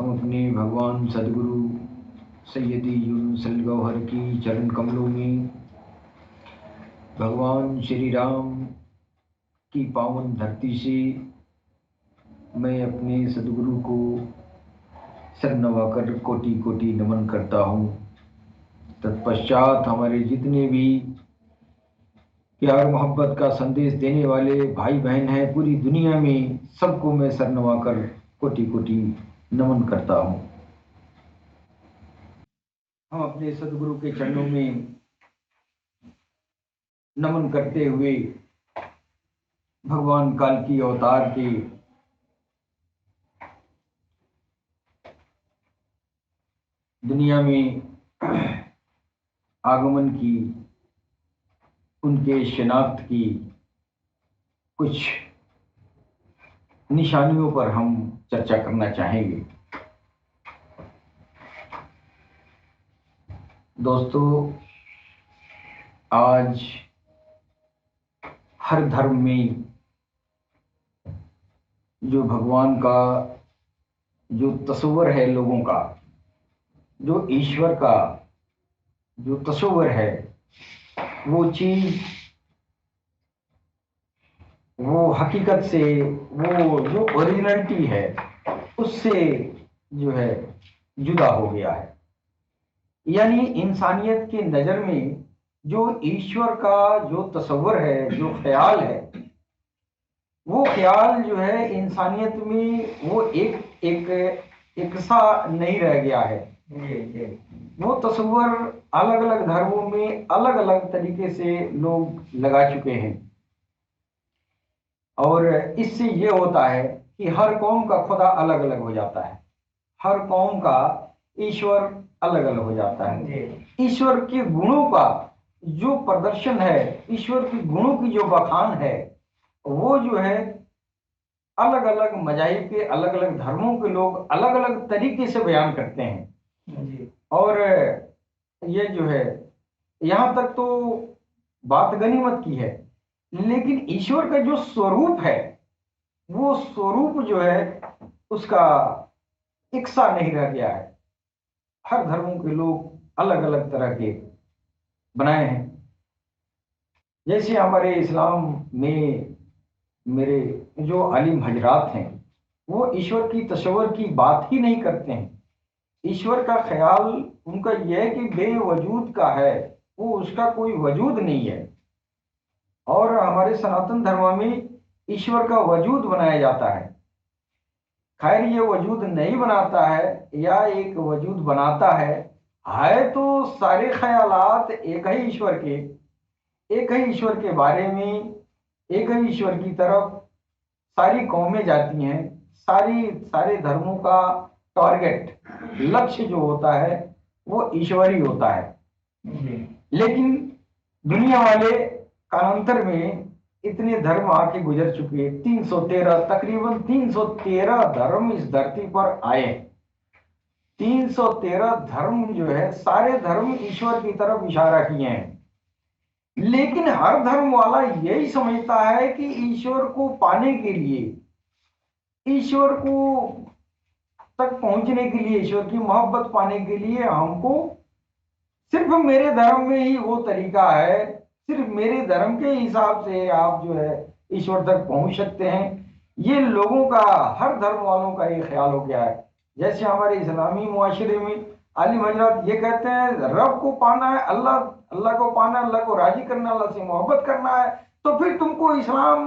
हम अपने भगवान सदगुरु सैयदी यूनुस अल गौहर की चरण कमलों में भगवान श्री राम की पावन धरती से मैं अपने सदगुरु को सर नवाकर कोटि कोटि नमन करता हूँ। तत्पश्चात हमारे जितने भी प्यार मोहब्बत का संदेश देने वाले भाई बहन हैं पूरी दुनिया में, सबको मैं सर नवाकर कोटि कोटि नमन करता हूँ। हम अपने सदगुरु के चरणों में नमन करते हुए भगवान काल की अवतार के दुनिया में आगमन की, उनके शिनाख्त की कुछ निशानियों पर हम चर्चा करना चाहेंगे। दोस्तों, आज हर धर्म में जो भगवान का जो तस्वर है, लोगों का जो ईश्वर का जो तस्वर है, वो चीज, वो हकीकत से, वो जो ओरिजिनलिटी है उससे जो है जुदा हो गया है। यानी इंसानियत की नजर में जो ईश्वर का जो तस्वर है, जो ख्याल है, वो ख्याल जो है इंसानियत में वो एक सा नहीं रह गया है। वो तस्वर अलग अलग धर्मों में अलग अलग तरीके से लोग लगा चुके हैं, और इससे ये होता है कि हर कौम का खुदा अलग अलग हो जाता है, हर कौम का ईश्वर अलग अलग हो जाता है। ईश्वर के गुणों का जो प्रदर्शन है, ईश्वर के गुणों की जो बखान है, वो जो है अलग अलग मजाहिब के, अलग अलग धर्मों के लोग अलग अलग तरीके से बयान करते हैं। और ये जो है, यहाँ तक तो बात गनीमत की है, लेकिन ईश्वर का जो स्वरूप है, वो स्वरूप जो है उसका एक सा नहीं रह गया है। हर धर्मों के लोग अलग अलग तरह के बनाए हैं। जैसे हमारे इस्लाम में मेरे जो आलिम हजरात हैं, वो ईश्वर की तस्वर की बात ही नहीं करते हैं। ईश्वर का ख्याल उनका यह है कि बेवजूद का है, वो उसका कोई वजूद नहीं है। और हमारे सनातन धर्म में ईश्वर का वजूद बनाया जाता है। खैर, ये वजूद नहीं बनाता है या एक वजूद बनाता है तो सारे ख्यालात एक ही ईश्वर के, एक ही ईश्वर के बारे में, एक ही ईश्वर की तरफ सारी कौमें जाती हैं। सारे धर्मों का टारगेट, लक्ष्य जो होता है वो ईश्वर ही होता है। लेकिन दुनिया वाले कालांतर में इतने धर्म आके गुजर चुके, 313, तकरीबन 313 धर्म इस धरती पर आए। 313 धर्म जो है, सारे धर्म ईश्वर की तरफ इशारा किए हैं। लेकिन हर धर्म वाला यही समझता है कि ईश्वर को पाने के लिए, ईश्वर को तक पहुंचने के लिए, ईश्वर की मोहब्बत पाने के लिए हमको सिर्फ मेरे धर्म में ही वो तरीका है, सिर्फ मेरे धर्म के हिसाब से आप जो है ईश्वर तक पहुंच सकते हैं। ये लोगों का, हर धर्म वालों का ये ख्याल हो गया है। जैसे हमारे इस्लामी मुआशरे में आलिम हजरात ये कहते हैं, रब को पाना है, अल्लाह को पाना है, अल्लाह को राजी करना, अल्लाह से मोहब्बत करना है, तो फिर तुमको इस्लाम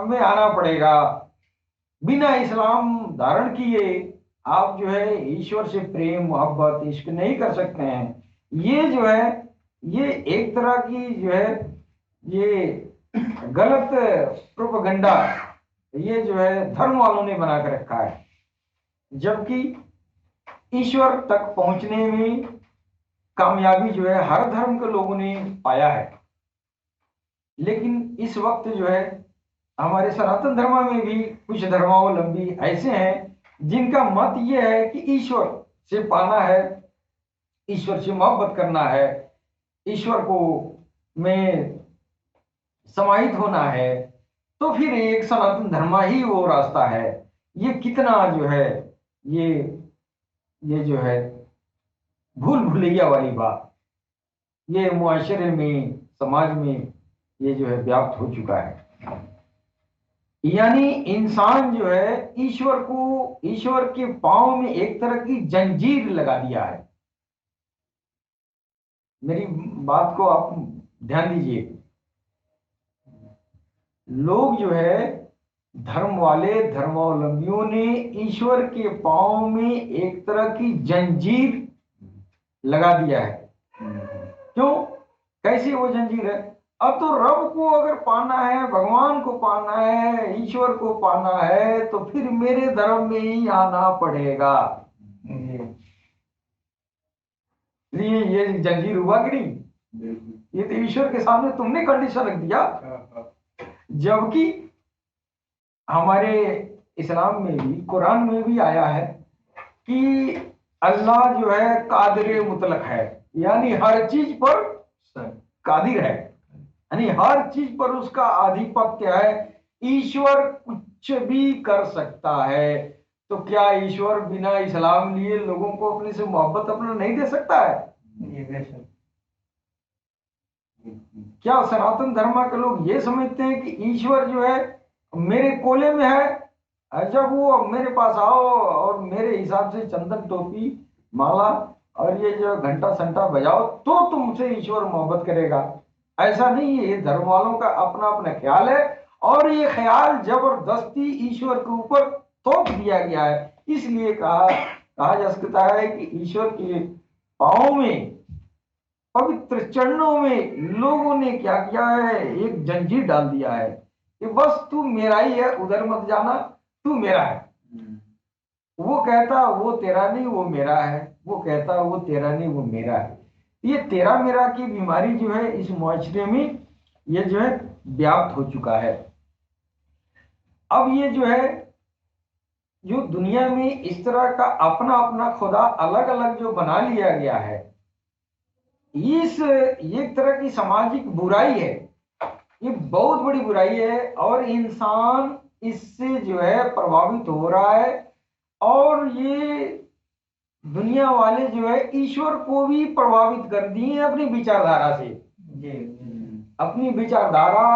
में आना पड़ेगा। बिना इस्लाम धारण किए आप जो है ईश्वर से प्रेम, मोहब्बत, इश्क नहीं कर सकते हैं। ये जो है, ये एक तरह की जो है ये गलत प्रोपेगेंडा, ये जो है धर्म वालों ने बना कर रखा है। जबकि ईश्वर तक पहुंचने में कामयाबी जो है हर धर्म के लोगों ने पाया है। लेकिन इस वक्त जो है हमारे सनातन धर्म में भी कुछ धर्मावलंबी ऐसे हैं जिनका मत ये है कि ईश्वर से पाना है, ईश्वर से मोहब्बत करना है, ईश्वर को में समाहित होना है, तो फिर एक सनातन धर्म ही वो रास्ता है। ये कितना जो है ये ये जो है भूल भुलैया वाली बात ये मुआशरे में, समाज में ये जो है व्याप्त हो चुका है। यानी इंसान जो है ईश्वर के पांव में एक तरह की जंजीर लगा दिया है। मेरी बात को आप ध्यान दीजिए। लोग जो है धर्म वाले धर्मावलंबियों ने ईश्वर के पांव में एक तरह की जंजीर लगा दिया है। क्यों? कैसी वो जंजीर है? अब तो रब को अगर पाना है, भगवान को पाना है, ईश्वर को पाना है, तो फिर मेरे धर्म में ही आना पड़ेगा। ये जंजीर हुआ कि नहीं? ये तो ईश्वर के सामने तुमने कंडीशन रख दिया। जबकि हमारे इस्लाम में भी, कुरान में भी आया है कि अल्लाह जो है कादिर मुतलक है, यानी हर चीज पर कादिर है, यानी हर चीज पर उसका आधिपत्य है। ईश्वर कुछ भी कर सकता है। तो क्या ईश्वर बिना इस्लाम लिए लोगों को अपने से मोहब्बत अपना नहीं दे सकता है? क्या सनातन धर्म के लोग ये समझते हैं कि ईश्वर जो है मेरे कोले में है, जब वो मेरे पास आओ और मेरे हिसाब से चंदन टोपी माला और ये जो घंटा संटा बजाओ तो तुमसे ईश्वर मोहब्बत करेगा? ऐसा नहीं है। ये धर्म वालों का अपना अपना ख्याल है और ये ख्याल जबरदस्ती ईश्वर के ऊपर थोप दिया गया है। इसलिए कहा जा सकता है कि ईश्वर के पांव में, पवित्र चरणों में लोगों ने क्या किया है? एक जंजीर डाल दिया है कि बस तू मेरा ही है, उधर मत जाना, तू मेरा है। वो कहता वो तेरा नहीं, वो मेरा है। वो कहता वो तेरा नहीं, वो मेरा है। ये तेरा मेरा की बीमारी जो है इस मुआशरे में ये जो है व्याप्त हो चुका है। अब ये जो है जो दुनिया में इस तरह का अपना अपना खुदा अलग अलग जो बना लिया गया है, इस एक तरह की सामाजिक बुराई है। ये बहुत बड़ी बुराई है और इंसान इससे जो है प्रभावित हो रहा है। और ये दुनिया वाले जो है ईश्वर को भी प्रभावित कर दिए अपनी विचारधारा से। अपनी विचारधारा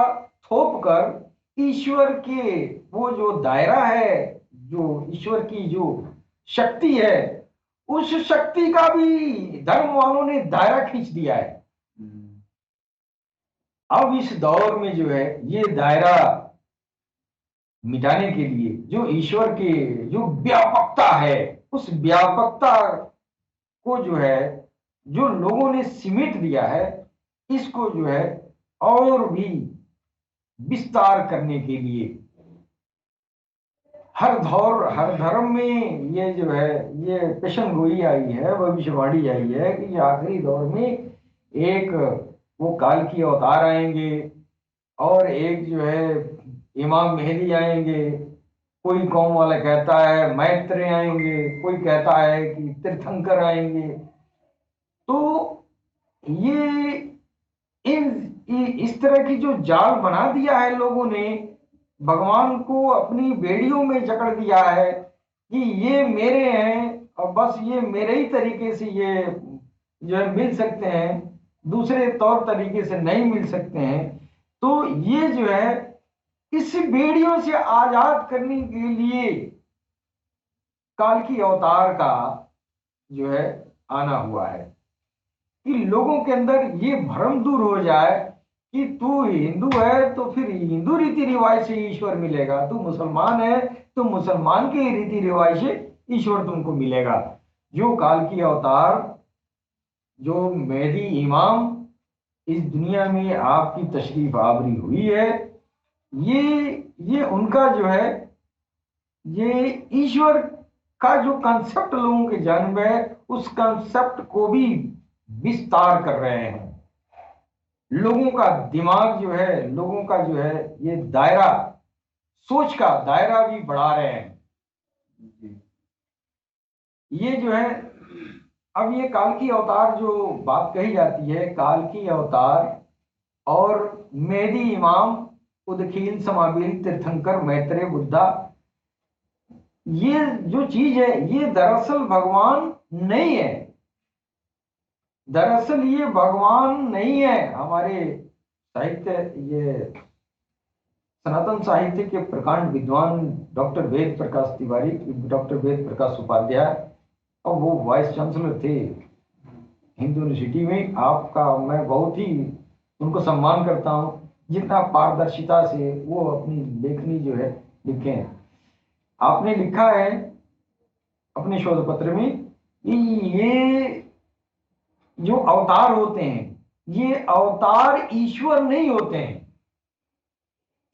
थोप कर ईश्वर के वो जो दायरा है, जो ईश्वर की जो शक्ति है, उस शक्ति का भी धर्म वालों ने दायरा खींच दिया है। अब इस दौर में जो है ये दायरा मिटाने के लिए जो ईश्वर के जो व्यापकता है, उस व्यापकता को जो है जो लोगों ने सिमट दिया है, इसको जो है और भी विस्तार करने के लिए हर धर्म में ये जो है ये पेशन गोई आई है, भविष्यवाणी आई है कि आखिरी दौर में एक वो काल की अवतार आएंगे और एक जो है इमाम मेहदी आएंगे। कोई कौम वाला कहता है मैत्रेय आएंगे, कोई कहता है कि तीर्थंकर आएंगे। तो ये इस तरह की जो जाल बना दिया है लोगों ने, भगवान को अपनी बेड़ियों में जकड़ दिया है कि ये मेरे हैं और बस ये मेरे ही तरीके से ये जो है मिल सकते हैं, दूसरे तौर तरीके से नहीं मिल सकते हैं। तो ये जो है इस बेड़ियों से आजाद करने के लिए काल की अवतार का जो है आना हुआ है कि लोगों के अंदर ये भ्रम दूर हो जाए कि तू हिंदू है तो फिर हिंदू रीति रिवाज से ईश्वर मिलेगा, तू मुसलमान है तो मुसलमान के रीति रिवाज से ईश्वर तुमको मिलेगा। जो काल की अवतार, जो मेहदी इमाम इस दुनिया में आपकी तशरीफ आवरी हुई है, ये उनका जो है ये ईश्वर का जो कंसेप्ट लोगों के जन्म है, उस कंसेप्ट को भी विस्तार कर रहे हैं। लोगों का दिमाग जो है, लोगों का जो है ये दायरा, सोच का दायरा भी बढ़ा रहे हैं। ये जो है अब ये काल की अवतार जो बात कही जाती है, काल की अवतार और मेहदी इमाम, उदखील समाबिल तीर्थंकर मैत्रेय बुद्धा, ये जो चीज है ये दरअसल भगवान नहीं है, दरअसल ये भगवान नहीं है। हमारे साहित्य, ये सनातन साहित्य के प्रकांड विद्वान डॉक्टर वेद प्रकाश तिवारी, डॉक्टर वेद प्रकाश उपाध्याय, और वो वाइस चांसलर थे हिंदू यूनिवर्सिटी में। आपका मैं बहुत ही उनको सम्मान करता हूँ, जितना पारदर्शिता से वो अपनी लेखनी जो है लिखे हैं। आपने लिखा है अपने शोध पत्र में कि ये जो अवतार होते हैं, ये अवतार ईश्वर नहीं होते हैं,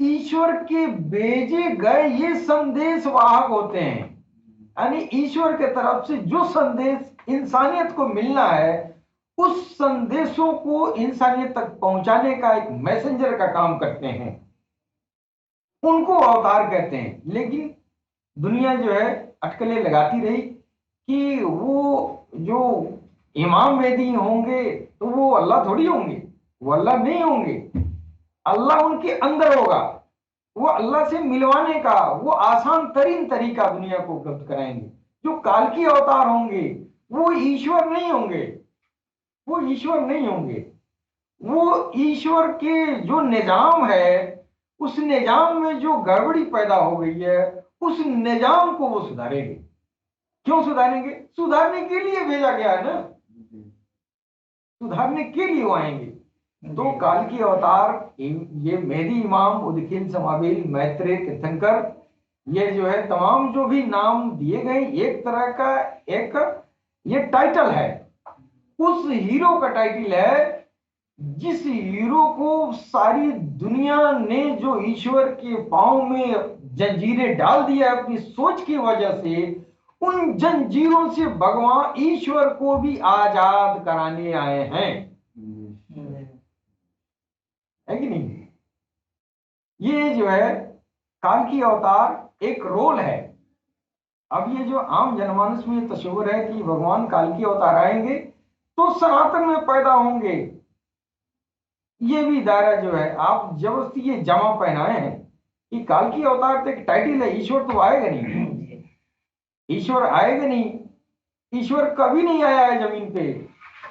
ईश्वर के भेजे गए ये संदेश वाहक होते हैं। यानी ईश्वर के तरफ से जो संदेश इंसानियत को मिलना है, उस संदेशों को इंसानियत तक पहुंचाने का एक मैसेंजर का काम करते हैं, उनको अवतार कहते हैं। लेकिन दुनिया जो है अटकलें लगाती रही कि वो जो इमाम मेहदी होंगे तो वो अल्लाह थोड़ी होंगे, वो अल्लाह नहीं होंगे, अल्लाह उनके अंदर होगा। वो अल्लाह से मिलवाने का वो आसान तरीन तरीका दुनिया को उपलब्ध कराएंगे। जो काल की अवतार होंगे वो ईश्वर नहीं होंगे, वो ईश्वर नहीं होंगे, वो ईश्वर के जो निजाम है, उस निजाम में जो गड़बड़ी पैदा हो गई है, उस निजाम को वो सुधारेंगे। क्यों सुधारेंगे? सुधारने के लिए भेजा गया है ना, सुधारने के लिए वो आएंगे। तो काल की अवतार ये मेहदी, इमाम, उदखिल, समाबिल, मैत्रेय, तीर्थंकर, ये जो है तमाम जो भी नाम दिए गए, एक तरह का एक ये टाइटल है, उस हीरो का टाइटल है जिस हीरो को सारी दुनिया ने जो ईश्वर के पांव में जंजीरें डाल दिया अपनी सोच की वजह से, उन जंजीरों से भगवान ईश्वर को भी आजाद कराने आए हैं, है कि नहीं? ये जो है काल की अवतार एक रोल है। अब ये जो आम जनमानस में तस्वीर है कि भगवान काल की अवतार आएंगे तो सनातन में पैदा होंगे, ये भी दायरा जो है आप जबरदस्ती ये जमा पहनाए हैं कि काल की अवतार तो एक टाइटल है, ईश्वर तो आएगा नहीं, ईश्वर आएगा नहीं, ईश्वर कभी नहीं आया है जमीन पे,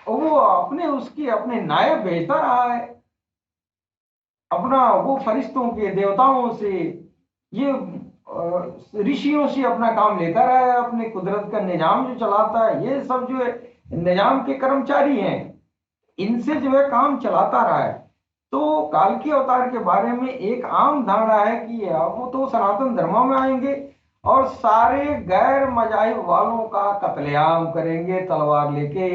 और वो अपने उसके अपने नायक भेजता रहा है, अपना वो फरिश्तों के देवताओं से, ये ऋषियों से अपना काम लेता रहा है, अपने कुदरत का निजाम जो चलाता है, ये सब जो है निजाम के कर्मचारी हैं, इनसे जो है काम चलाता रहा है। तो काल के अवतार के बारे में एक आम धारणा है कि वो तो सनातन धर्म में आएंगे और सारे गैर मजाहिब वालों का कत्लेआम करेंगे तलवार लेके।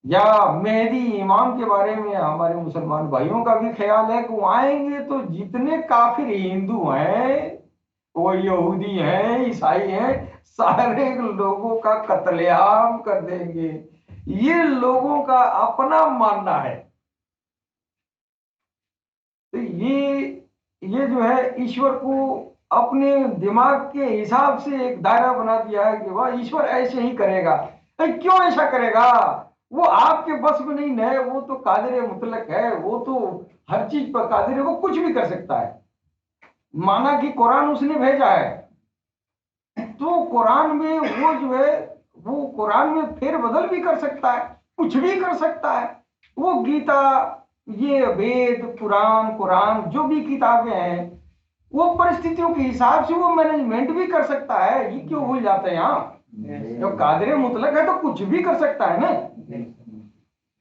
या मेहदी इमाम के बारे में हमारे मुसलमान भाइयों का भी ख्याल है कि वो आएंगे तो जितने काफिर हिंदू हैं, वो यहूदी हैं, ईसाई हैं, सारे लोगों का कत्लेआम कर देंगे। ये लोगों का अपना मानना है। तो ये जो है ईश्वर को अपने दिमाग के हिसाब से एक दायरा बना दिया है कि वह ईश्वर ऐसे ही करेगा। क्यों ऐसा करेगा? वो आपके बस में नहीं है, वो तो कादिर मुतलक है, वो तो हर चीज पर कादिर है, वो कुछ भी कर सकता है। माना कि कुरान उसने भेजा है, तो कुरान में वो जो है वो कुरान में फेरबदल भी कर सकता है, कुछ भी कर सकता है। वो गीता, ये वेद, पुराण, कुरान जो भी किताबें हैं, वो परिस्थितियों के हिसाब से वो मैनेजमेंट भी कर सकता है। ये क्यों भूल जाते हैं यहाँ? जो कादिर मुतलक है तो कुछ भी कर सकता है ना।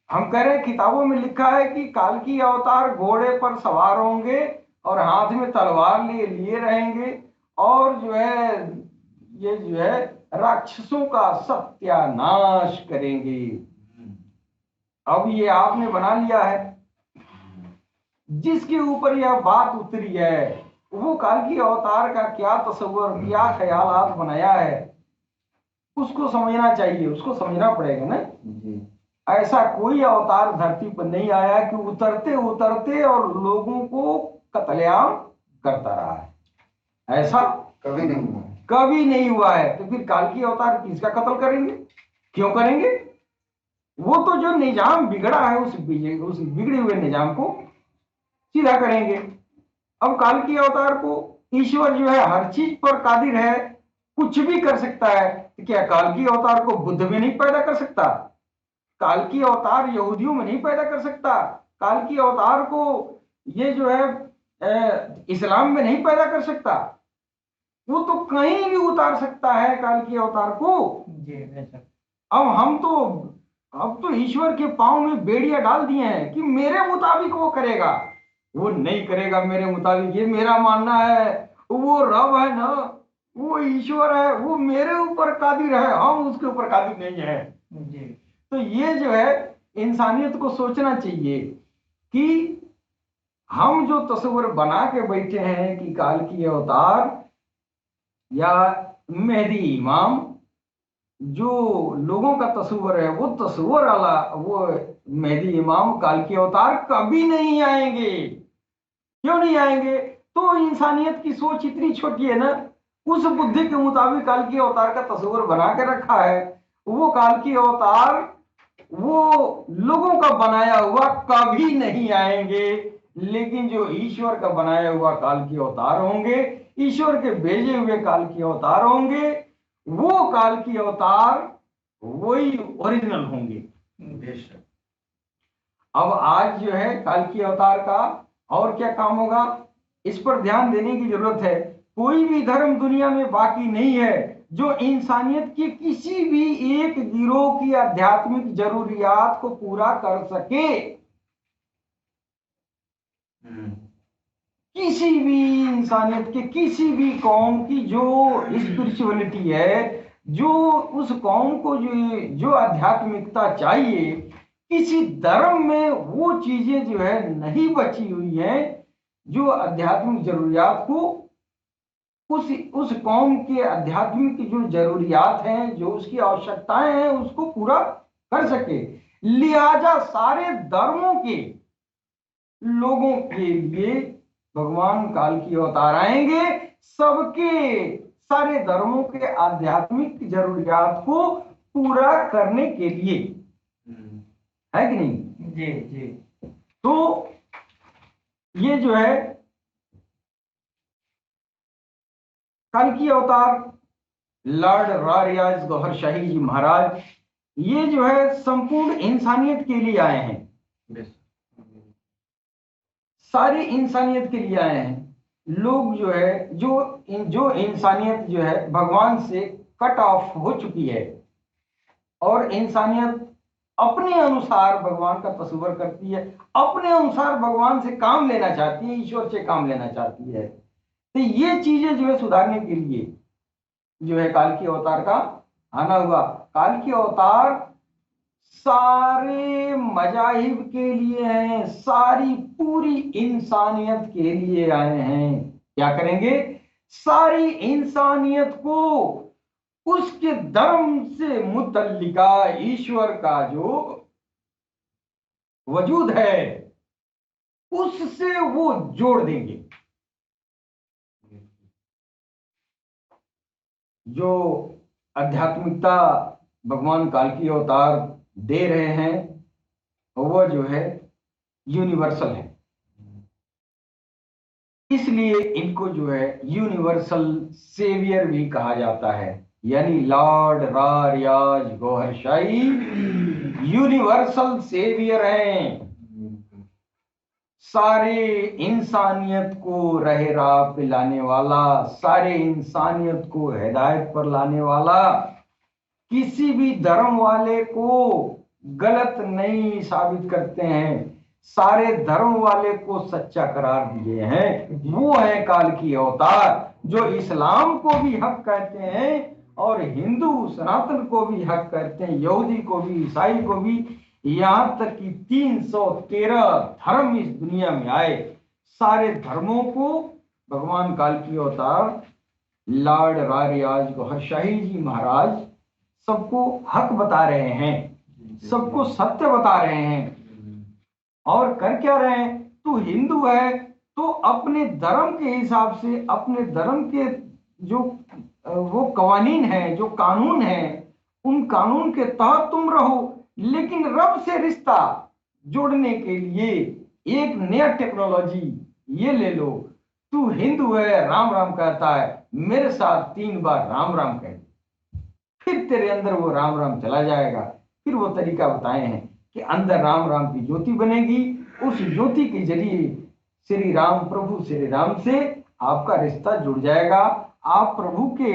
हम कह रहे हैं किताबों में लिखा है कि काल की अवतार घोड़े पर सवार होंगे और हाथ में तलवार लिए रहेंगे, और जो है ये जो है राक्षसों का सत्यानाश करेंगे। अब ये आपने बना लिया है, जिसके ऊपर यह बात उतरी है वो काल की अवतार का क्या तस्वर, क्या ख्यालात बनाया है, उसको समझना चाहिए, उसको समझना पड़ेगा ना। ऐसा कोई अवतार धरती पर नहीं आया कि उतरते उतरते और लोगों को कत्लेआम करता रहा है। ऐसा कभी नहीं हुआ, कभी नहीं हुआ है। तो फिर काल की अवतार किसका कत्ल करेंगे? क्यों करेंगे? वो तो जो निजाम बिगड़ा है उस बिगड़े हुए निजाम को सीधा करेंगे। अब काल की अवतार को ईश्वर जो है हर चीज पर कादिर है, कुछ भी कर सकता है। तो क्या काल की अवतार को बुद्ध में नहीं पैदा कर सकता? काल की अवतार यहूदियों में नहीं पैदा कर सकता? काल की अवतार को ये जो है इस्लाम में नहीं पैदा कर सकता? वो तो कहीं भी उतार सकता है काल की अवतार को। जी बेशक। अब तो ईश्वर के पांव में बेड़िया डाल दिए हैं कि मेरे मुताबिक वो करेगा। वो नहीं करेगा मेरे मुताबिक, ये मेरा मानना है। वो रब है ना, वो ईश्वर है, वो मेरे ऊपर कादिर है, हम उसके ऊपर कादिर नहीं है। जी। तो ये जो है इंसानियत को सोचना चाहिए कि हम जो तस्वीर बना के बैठे हैं कि काल की अवतार या मेहदी इमाम, जो लोगों का तस्वीर है वो तस्वीर वाला वो मेहदी इमाम काल के अवतार कभी नहीं आएंगे। क्यों नहीं आएंगे? तो इंसानियत की सोच इतनी छोटी है ना, उस बुद्धि के मुताबिक काल की अवतार का तस्वीर बना के रखा है। वो काल की अवतार वो लोगों का बनाया हुआ कभी नहीं आएंगे। लेकिन जो ईश्वर का बनाया हुआ काल की अवतार होंगे, ईश्वर के भेजे हुए काल की अवतार होंगे, वो काल की अवतार वही ओरिजिनल होंगे। बेशक। अब आज जो है काल की अवतार का और क्या काम होगा, इस पर ध्यान देने की जरूरत है। कोई भी धर्म दुनिया में बाकी नहीं है जो इंसानियत की किसी भी एक गिरोह की आध्यात्मिक जरूरियात को पूरा कर सके। किसी भी इंसानियत के किसी भी कौम की जो स्पिरिचुअलिटी है, जो उस कौम को जो जो आध्यात्मिकता चाहिए, किसी धर्म में वो चीजें जो है नहीं बची हुई हैं जो आध्यात्मिक जरूरियात को उस कौम के आध्यात्मिक जो जरूरियात हैं, जो उसकी आवश्यकताएं हैं, उसको पूरा कर सके। लिहाजा सारे धर्मों के लोगों के लिए भगवान काल की अवतार आएंगे, सबके सारे धर्मों के आध्यात्मिक जरूरियात को पूरा करने के लिए, है कि नहीं? जी जी। तो ये जो है काल की अवतार लॉर्ड रारियाज गौहर शाही जी महाराज, ये जो है संपूर्ण इंसानियत के लिए आए हैं। सारी इंसानियत के लिए आए हैं। लोग जो है जो इंसानियत जो है भगवान से कट ऑफ हो चुकी है और इंसानियत अपने अनुसार भगवान का तस्वर करती है, अपने अनुसार भगवान से काम लेना चाहती है, ईश्वर से काम लेना चाहती है। तो ये चीजें जो है सुधारने के लिए जो है काल की अवतार का आना हुआ। काल की अवतार सारे मजाहिब के लिए हैं, सारी पूरी इंसानियत के लिए आए हैं। क्या करेंगे? सारी इंसानियत को उसके धर्म से मुतल्लिका ईश्वर का जो वजूद है उससे वो जोड़ देंगे। जो आध्यात्मिकता भगवान काल की अवतार दे रहे हैं वो जो है यूनिवर्सल है, इसलिए इनको जो है यूनिवर्सल सेवियर भी कहा जाता है। यानी लॉर्ड रारियाज गौहर शाही यूनिवर्सल सेवियर हैं, सारे इंसानियत को रहे राह पे लाने वाला, सारे इंसानियत को हिदायत पर लाने वाला, किसी भी धर्म वाले को गलत नहीं साबित करते हैं, सारे धर्म वाले को सच्चा करार दिए हैं। वो है काल की अवतार जो इस्लाम को भी हक कहते हैं और हिंदू सनातन को भी हक कहते हैं, यहूदी को भी, ईसाई को भी, यहां तक कि 313 धर्म इस दुनिया में आए। सारे धर्मों को भगवान काल की अवतार लॉर्ड रारियाज गौहर शाही जी महाराज सबको हक बता रहे हैं, सबको सत्य बता रहे हैं। और कर क्या रहे हैं? तू हिंदू है तो अपने धर्म के हिसाब से, अपने धर्म के जो वो कवानीन है, जो कानून है, उन कानून के तहत तुम रहो। लेकिन रब से रिश्ता जोड़ने के लिए एक नया टेक्नोलॉजी ये ले लो, तू हिंदू है, राम राम कहता है, मेरे साथ 3 बार राम राम कह दे, फिर तेरे अंदर वो राम राम चला जाएगा। फिर वो तरीका बताए हैं कि अंदर राम राम की ज्योति बनेगी, उस ज्योति के जरिए श्री राम, प्रभु श्री राम से आपका रिश्ता जुड़ जाएगा। आप प्रभु के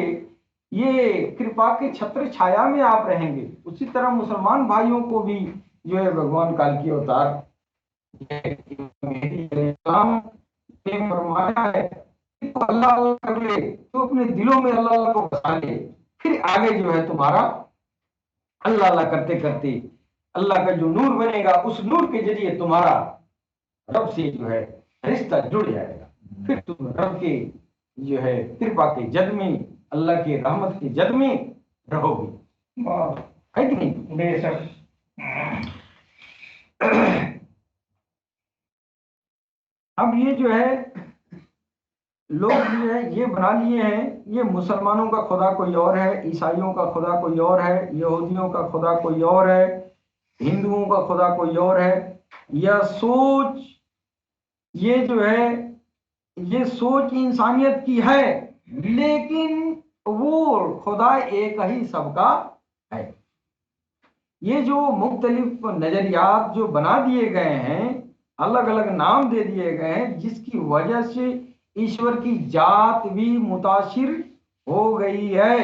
ये कृपा के छत्र छाया में आप रहेंगे। उसी तरह मुसलमान भाइयों को भी जो है भगवान काल की अवतार फरमाया है, तो अल्लाह अल्लाह कर ले, तो अपने दिलों में अल्लाह अल्लाह को बसा ले, फिर आगे जो है तुम्हारा अल्लाह अल्लाह करते करते अल्लाह का जो नूर बनेगा, उस नूर के जरिए तुम्हारा रब से जो है रिश्ता जुड़ जाएगा। फिर तुम रब के जो है कृपा के जद में, अल्लाह के रहमत के जद में रहोगे, है कि नहीं? बेशक। अब ये जो है लोग जो है ये बना लिए हैं, ये मुसलमानों का खुदा कोई और है, ईसाइयों का खुदा कोई और है, यहूदियों का खुदा कोई और है, हिंदुओं का खुदा कोई और है। यह सोच, ये जो है ये सोच इंसानियत की है, लेकिन वो खुदा एक ही सबका है। ये जो मुख्तलिफ नजरियात जो बना दिए गए हैं, अलग अलग नाम दे दिए गए हैं, जिसकी वजह से ईश्वर की जात भी मुतासिर हो गई है।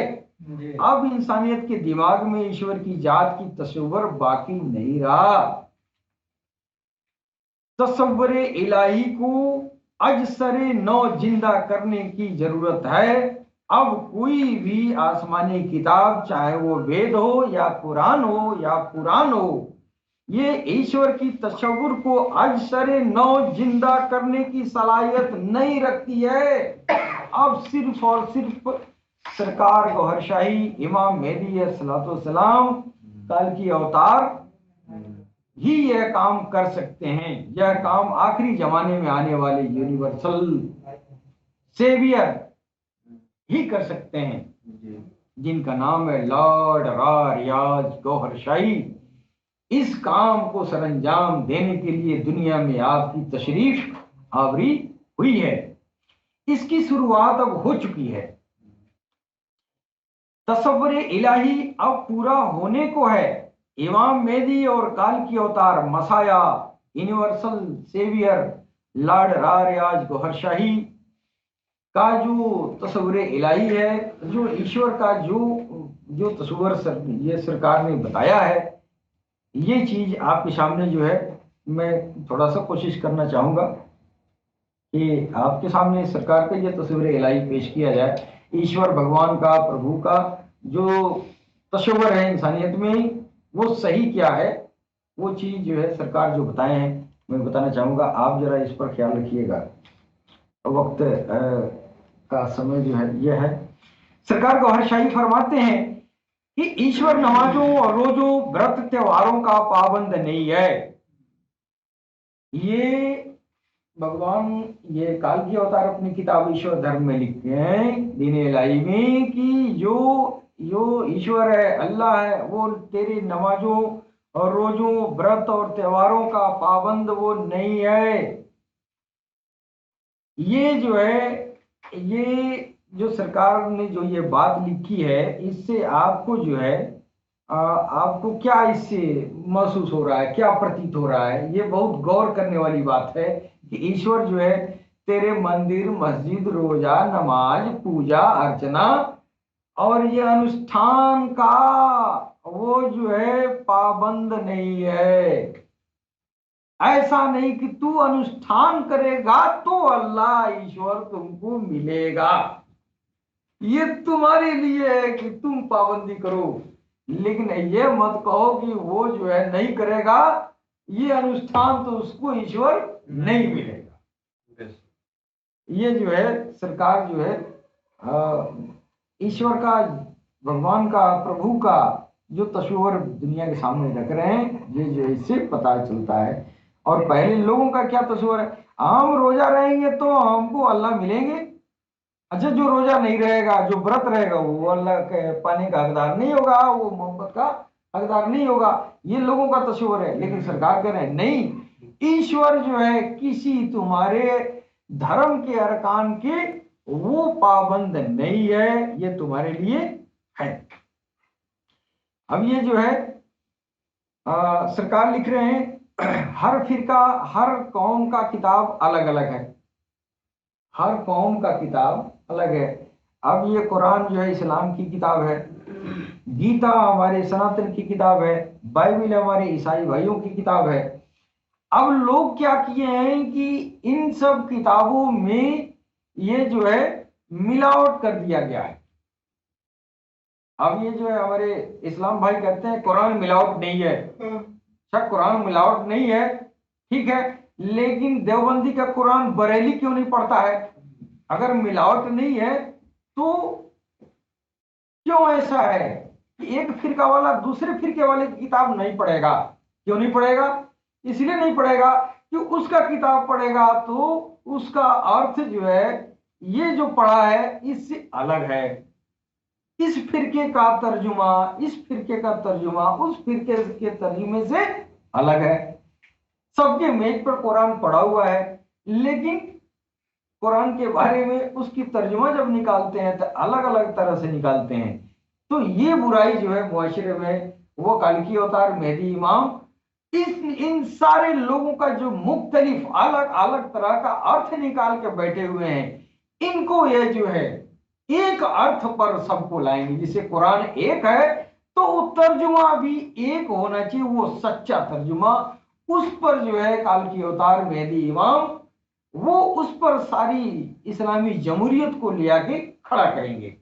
अब इंसानियत के दिमाग में ईश्वर की जात की तस्वर बाकी नहीं रहा। तस्वर इलाही को अजसरे नौ जिंदा करने की जरूरत है। अब कोई भी आसमानी किताब, चाहे वो वेद हो या कुरान हो या पुराण हो, ये ईश्वर की तस्वुर को अजसरे नौ जिंदा करने की सलाहियत नहीं रखती है। अब सिर्फ और सिर्फ सरकार गौहरशाही इमाम मेहदी अलैहिस्सलाम काल की अवतार ही यह काम कर सकते हैं। यह काम आखिरी जमाने में आने वाले यूनिवर्सल सेवियर ही कर सकते हैं, जिनका नाम है लॉर्ड रा रियाज गौहरशाही। इस काम को सरंजाम देने के लिए दुनिया में आपकी तशरीफ आवरी हुई है। इसकी शुरुआत अब हो चुकी है। तस्वुर इलाही अब पूरा होने को है। इमाम मेहदी और काल की अवतार मसाया, यूनिवर्सल सेवियर लॉर्ड रा रियाज गौहरशाही का जो तस्वुर इलाही है, जो ईश्वर का जो तस्वर ये सरकार ने बताया है, ये चीज आपके सामने जो है मैं थोड़ा सा कोशिश करना चाहूंगा कि आपके सामने सरकार का ये तस्वीर इलाही पेश किया जाए। ईश्वर भगवान का, प्रभु का जो तस्वर है इंसानियत में, वो सही क्या है, वो चीज जो है सरकार जो बताए हैं मैं बताना चाहूंगा। आप जरा इस पर ख्याल रखिएगा। वक्त का समय जो है ये है। सरकार गौहरशाही फरमाते हैं कि ईश्वर नमाजों और रोजों व्रत त्योहारों का पाबंद नहीं है। ये भगवान ये काल की अवतार अपनी किताब ईश्वर धर्म में लिखते हैं, दीन इलाही में, कि जो ईश्वर है, अल्लाह है, वो तेरी नमाजों और रोजों व्रत और त्योहारों का पाबंद वो नहीं है। ये जो है, ये जो सरकार ने जो ये बात लिखी है, इससे आपको जो है आपको क्या इससे महसूस हो रहा है, क्या प्रतीत हो रहा है? ये बहुत गौर करने वाली बात है कि ईश्वर जो है तेरे मंदिर, मस्जिद, रोजा, नमाज, पूजा अर्चना और ये अनुष्ठान का वो जो है पाबंद नहीं है। ऐसा नहीं कि तू अनुष्ठान करेगा तो अल्लाह ईश्वर तुमको मिलेगा। ये तुम्हारे लिए है कि तुम पाबंदी करो, लेकिन ये मत कहो कि वो जो है नहीं करेगा ये अनुष्ठान तो उसको ईश्वर नहीं मिलेगा। ये जो है सरकार जो है ईश्वर का, भगवान का, प्रभु का जो तस्वीर दुनिया के सामने रख रहे हैं, ये जो इससे पता चलता है। और पहले लोगों का क्या तस्वीर है, हम रोजा रहेंगे तो हमको अल्लाह मिलेंगे। अच्छा, जो रोजा नहीं रहेगा, जो व्रत रहेगा, वो अल्लाह के पाने का हकदार नहीं होगा, वो मोहब्बत का हकदार नहीं होगा। ये लोगों का तस्वीर है। लेकिन सरकार कह रहे हैं नहीं, ईश्वर जो है किसी तुम्हारे धर्म के अरकान के वो पाबंद नहीं है, ये तुम्हारे लिए है। अब ये जो है सरकार लिख रहे हैं हर फिरका, हर कौम का किताब अलग अलग है, हर कौम का किताब अलग है। अब ये कुरान जो है इस्लाम की किताब है, गीता हमारे सनातन की किताब है, बाइबल हमारे ईसाई भाइयों की किताब है। अब लोग क्या किए हैं कि इन सब किताबों में ये जो है मिलावट कर दिया गया है। अब ये जो है हमारे इस्लाम भाई कहते हैं कुरान मिलावट नहीं है। अच्छा, कुरान मिलावट नहीं है, ठीक है, लेकिन देवबंदी का कुरान बरेली क्यों नहीं पढ़ता है? अगर मिलावट नहीं है तो क्यों ऐसा है कि एक फिरका वाला दूसरे फिरके वाले की किताब नहीं पढ़ेगा? क्यों नहीं पढ़ेगा? इसलिए नहीं पढ़ेगा कि उसका किताब पढ़ेगा तो उसका अर्थ जो है ये जो पढ़ा है इससे अलग है। इस फिरके का तर्जुमा, इस फिरके का तर्जुमा उस फिरके के तर्जुमे से अलग है। सबके मेज पर कुरान पढ़ा हुआ है, लेकिन कुरान के बारे में उसकी तर्जुमा जब निकालते हैं तो अलग अलग तरह से निकालते हैं। तो ये बुराई जो है मुआशरे में, वो कल्कि अवतार, मेहदी इमाम, इन सारे लोगों का जो मुख्तलिफ अलग अलग तरह का अर्थ निकाल के बैठे हुए हैं, इनको ये जो है एक अर्थ पर सबको लाएंगे। जिसे कुरान एक है तो तर्जुमा भी एक होना चाहिए, वो सच्चा तर्जुमा। उस पर जो है कल्कि अवतार, मेहदी इमाम, वो उस पर सारी इस्लामी जमहूरियत को ले आके खड़ा करेंगे।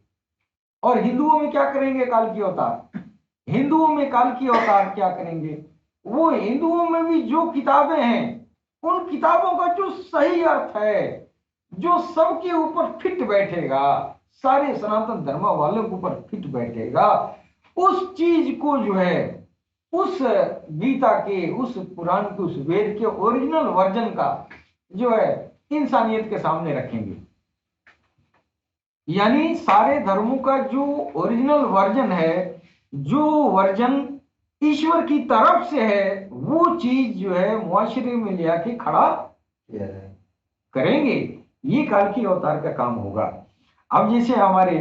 और हिंदुओं में क्या करेंगे कल्कि अवतार? हिंदुओं में कल्कि अवतार क्या करेंगे? वो हिंदुओं में भी जो किताबें हैं उन किताबों का जो सही अर्थ है, जो सबके ऊपर फिट बैठेगा, सारे सनातन धर्म वालों के ऊपर फिट बैठेगा, उस चीज को जो है उस गीता के, उस पुराण के, उस वेद के ओरिजिनल वर्जन का जो है इंसानियत के सामने रखेंगे। यानी सारे धर्मों का जो ओरिजिनल वर्जन है, जो वर्जन ईश्वर की तरफ से है, वो चीज जो है मुआशरे में ले आके खड़ा करेंगे। ये कल्कि अवतार का काम होगा। अब जैसे हमारे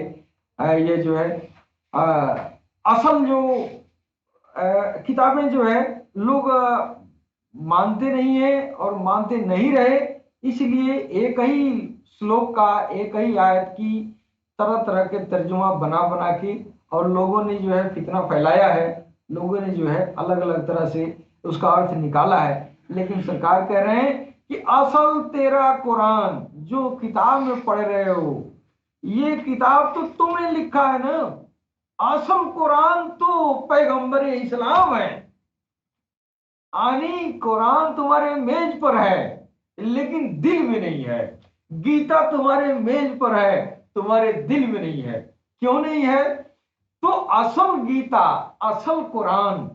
ये जो है असल जो किताबें जो है लोग मानते नहीं है और मानते नहीं रहे, इसलिए एक ही श्लोक का, एक ही आयत की तरह तरह के तर्जुमा बना बना के और लोगों ने जो है फितना फैलाया है, लोगों ने जो है अलग अलग तरह से उसका अर्थ निकाला है। लेकिन सरकार कह रहे हैं कि असल तेरा कुरान जो किताब में पढ़ रहे हो, ये किताब तो तुमने लिखा है ना, असल कुरान तो पैगंबर इस्लाम है। आनी कुरान तुम्हारे मेज पर है लेकिन दिल में नहीं है। गीता तुम्हारे मेज पर है, तुम्हारे दिल में नहीं है। क्यों नहीं है? तो असल गीता, असल कुरान,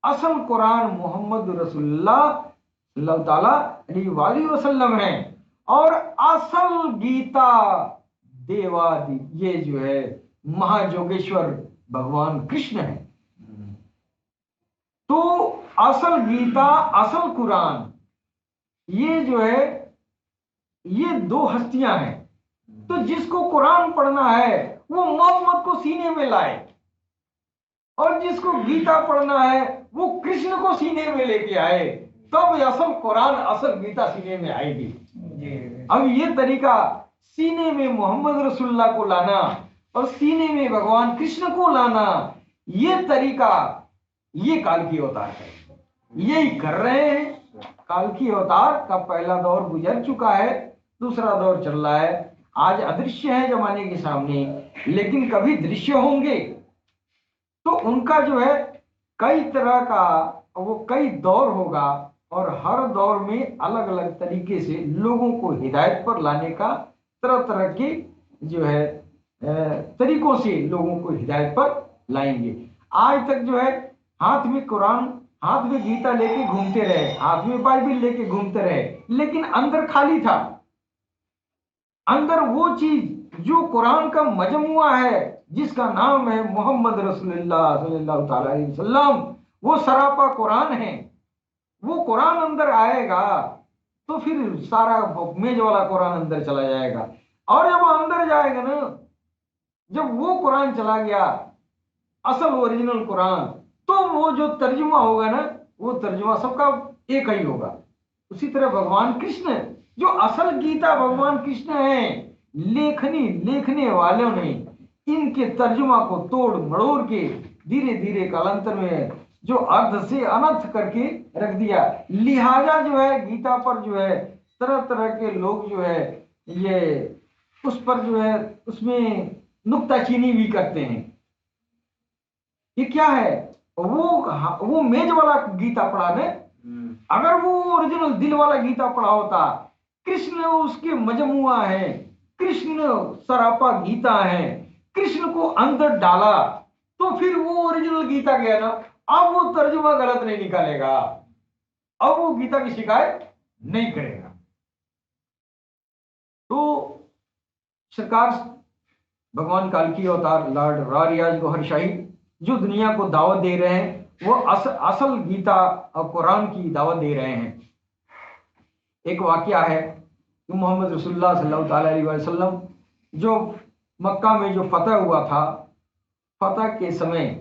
असल कुरान मोहम्मद रसूलुल्लाह सल्लल्लाहु अलैहि वसल्लम है, और असल गीता देवादि ये जो है महाजोगेश्वर भगवान कृष्ण है। तो असल गीता, असल कुरान, ये जो है ये दो हस्तियां हैं। तो जिसको कुरान पढ़ना है वो मोहम्मद को सीने में लाए, और जिसको गीता पढ़ना है वो कृष्ण को सीने में लेके आए, तब असल कुरान, असल गीता सीने में आएगी। अब ये तरीका सीने में मोहम्मद रसूलुल्लाह को लाना और सीने में भगवान कृष्ण को लाना, ये तरीका ये कल्कि अवतार है। यही कर रहे हैं। कल्कि अवतार का पहला दौर गुजर चुका है, दूसरा दौर चल रहा है। आज अदृश्य है जमाने के सामने, लेकिन कभी दृश्य होंगे। तो उनका जो है कई तरह का वो कई दौर होगा, और हर दौर में अलग अलग तरीके से लोगों को हिदायत पर लाने का तरह तरह के जो है तरीकों से लोगों को हिदायत पर लाएंगे। आज तक जो है हाथ में कुरान, हाथ में गीता लेके घूमते रहे, हाथ में बाइबल लेके घूमते रहे, लेकिन अंदर खाली था। अंदर वो चीज जो कुरान का मजमुआ है, जिसका नाम है मोहम्मद रसूलुल्लाह सल्लल्लाहु अलैहि वसल्लम, वो सरापा कुरान है। वो कुरान अंदर आएगा तो फिर सारा मेज वाला कुरान अंदर चला जाएगा। और जब अंदर जाएगा ना, जब वो कुरान चला गया, असल ओरिजिनल कुरान, तो वो जो तर्जुमा होगा ना, वो तर्जुमा सबका एक ही होगा। उसी तरह भगवान कृष्ण, जो असल गीता भगवान कृष्ण है, लेखनी लिखने वालों ने इनके तर्जुमा को तोड़ मड़ोड़ के धीरे धीरे कालांतर में जो अर्थ से अनर्थ करके रख दिया। लिहाजा जो है गीता पर जो है तरह तरह के लोग जो है ये उस पर जो है उसमें नुक्ताचीनी भी करते हैं। ये क्या है, वो मेज वाला गीता पढ़ा ने, अगर वो ओरिजिनल दिल वाला गीता पढ़ा होता, कृष्ण उसके मजमुआ है, कृष्ण सरापा गीता है, कृष्ण को अंदर डाला, तो फिर वो ओरिजिनल गीता गया ना। अब वो तर्जुमा गलत नहीं निकालेगा, अब वो गीता की शिकायत नहीं करेगा। तो सरकार भगवान काल की अवतार लॉर्ड रारियाज गौहर शाही जो दुनिया को दावत दे रहे हैं, वो असल गीता और कुरान की दावत दे रहे हैं। एक वाकया है कि मोहम्मद रसूलुल्लाह सल्लल्लाहु अलैहि वसल्लम जो मक्का में जो फतह हुआ था, फतह के समय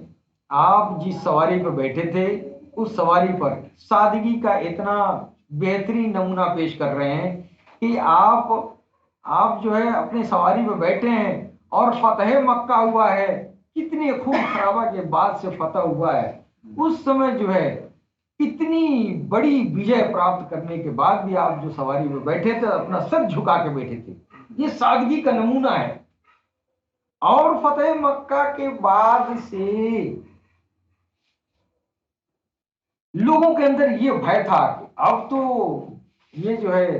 आप जिस सवारी पर बैठे थे, उस सवारी पर सादगी का इतना बेहतरीन नमूना पेश कर रहे हैं कि आप जो है अपने सवारी पर बैठे हैं और फतह मक्का हुआ है, कितने खून खराबा के बाद से फतह हुआ है। उस समय जो है इतनी बड़ी विजय प्राप्त करने के बाद भी आप जो सवारी में बैठे थे, अपना सर झुका के बैठे थे, ये सादगी का नमूना है। और फतेह मक्का के बाद से लोगों के अंदर ये भय था कि अब तो ये जो है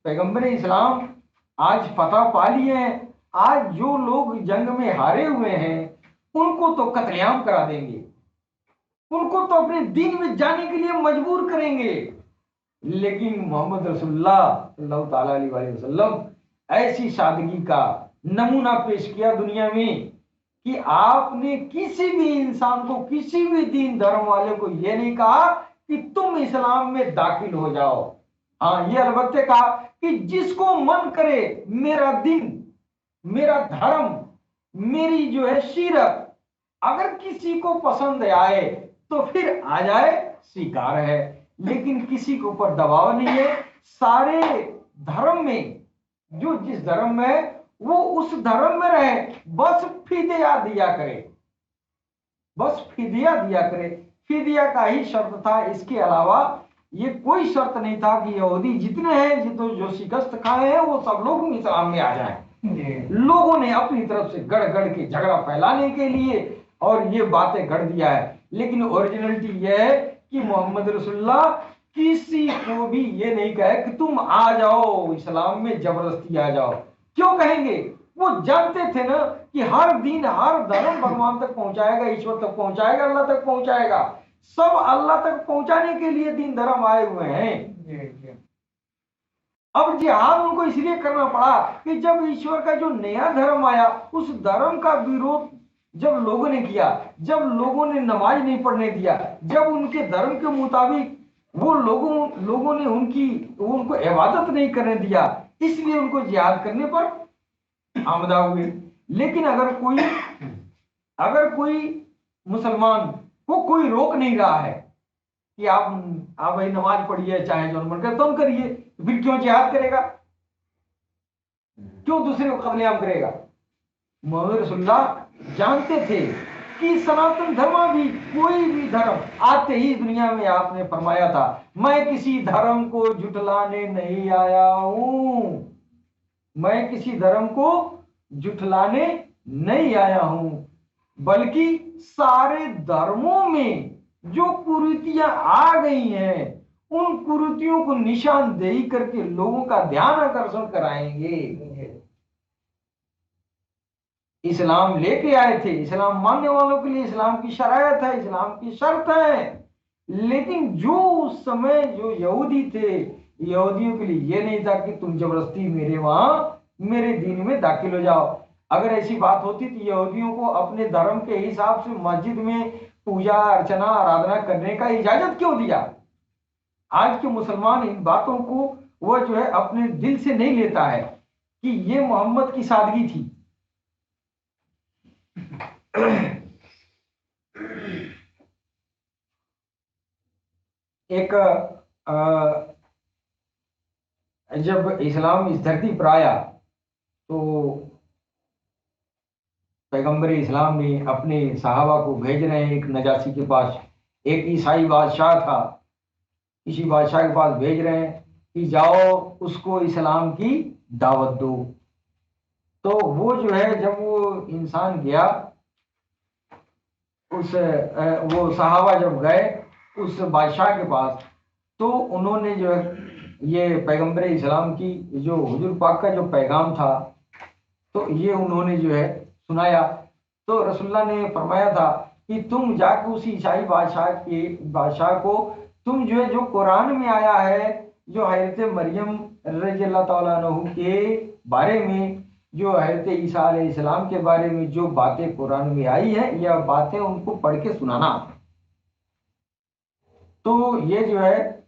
पैगंबर इस्लाम आज फतह पा लिए हैं, आज जो लोग जंग में हारे हुए हैं उनको तो कत्लेआम करा देंगे, उनको तो अपने दीन में जाने के लिए मजबूर करेंगे। लेकिन मोहम्मद रसूलुल्लाह सल्लल्लाहु अलैहि वसल्लम ऐसी सादगी का नमूना पेश किया दुनिया में कि आपने किसी भी इंसान को, किसी भी दीन धर्म वाले को यह नहीं कहा कि तुम इस्लाम में दाखिल हो जाओ। हाँ, ये अलबत्ते कहा कि जिसको मन करे मेरा दिन, मेरा धर्म, मेरी जो है सीरत अगर किसी को पसंद आए तो फिर आ जाए, स्वीकार है। लेकिन किसी के ऊपर दबाव नहीं है। सारे धर्म में जो जिस धर्म में है वो उस धर्म में रहे, बस फिदिया दिया करे, बस फिदिया दिया करे। फिदिया का ही शर्त था, इसके अलावा ये कोई शर्त नहीं था कि यहूदी जितने हैं जो शिकस्त खाए हैं वो सब लोग इस्लाम में आ जाएं। लोगों ने अपनी तरफ से गढ़ गढ़ के झगड़ा फैलाने के लिए और ये बातें गढ़ दिया है। लेकिन ओरिजिनलिटी यह है कि मोहम्मद रसूलुल्लाह किसी को भी ये नहीं कहे कि तुम आ जाओ इस्लाम में, जबरदस्ती आ जाओ। क्यों कहेंगे? वो जानते थे ना कि हर दिन हर धर्म भगवान तक पहुंचाएगा, ईश्वर तक पहुंचाएगा, अल्लाह तक पहुंचाएगा। सब अल्लाह तक पहुंचाने के लिए दीन धर्म आए हुए हैं। अब जिहाद उनको इसलिए करना पड़ा कि जब ईश्वर का जो नया धर्म आया, उस धर्म का विरोध जब लोगों ने किया, जब लोगों ने नमाज नहीं पढ़ने दिया, जब उनके धर्म के मुताबिक वो लोगों ने उनको इबादत नहीं करने दिया, इसलिए उनको जिहाद करने पर आमदा हुए। लेकिन अगर कोई मुसलमान को कोई रोक नहीं रहा है कि आप भाई नमाज पढ़िए, चाहे जो मन करे तुम करिए, फिर क्यों जिहाद करेगा? क्यों दूसरे को कत्लेआम करेगा? मोहम्मद रसूलुल्लाह जानते थे कि सनातन धर्म भी, कोई भी धर्म आते ही दुनिया में आपने फरमाया था, मैं किसी धर्म को जुटलाने नहीं आया हूं, मैं किसी धर्म को जुटलाने नहीं आया हूं, बल्कि सारे धर्मों में जो कुरीतियां आ गई हैं उन कुरीतियों को निशानदेही करके लोगों का ध्यान आकर्षण कराएंगे। इस्लाम लेके आए थे, इस्लाम मानने वालों के लिए इस्लाम की शरायत है, इस्लाम की शर्त है। लेकिन जो उस समय जो यहूदी थे, यहूदियों के लिए ये नहीं था कि तुम जबरदस्ती मेरे वहां मेरे दीन में दाखिल हो जाओ। अगर ऐसी बात होती तो यहूदियों को अपने धर्म के हिसाब से मस्जिद में पूजा अर्चना आराधना करने का इजाजत क्यों दिया? आज के मुसलमान इन बातों को वो जो है अपने दिल से नहीं लेता है कि ये मोहम्मद की सादगी थी। एक जब इस्लाम इस धरती पर आया तो पैगंबर इस्लाम ने अपने सहाबा को भेज रहे हैं एक नजाशी के पास। एक ईसाई बादशाह था, इसी बादशाह के पास भेज रहे हैं कि जाओ उसको इस्लाम की दावत दो। तो वो जो है जब वो इंसान गया, वो सहाबा जब गए उस बादशाह के पास, तो उन्होंने जो है ये पैगंबर इस्लाम की जो हुजूर पाक का जो पैगाम था तो ये उन्होंने जो है सुनाया। तो रसूलुल्लाह ने फरमाया था कि तुम जाके उस ईसाई बादशाह को तुम जो है जो कुरान में आया है, जो हज़रत मरियम रज़ी अल्लाह ताला अन्हु के बारे में, जो हज़रत ईसा अलैहिस्सलाम के बारे में जो बातें कुरान में आई है, यह बातें उनको पढ़ के सुनाना। तो ये जो है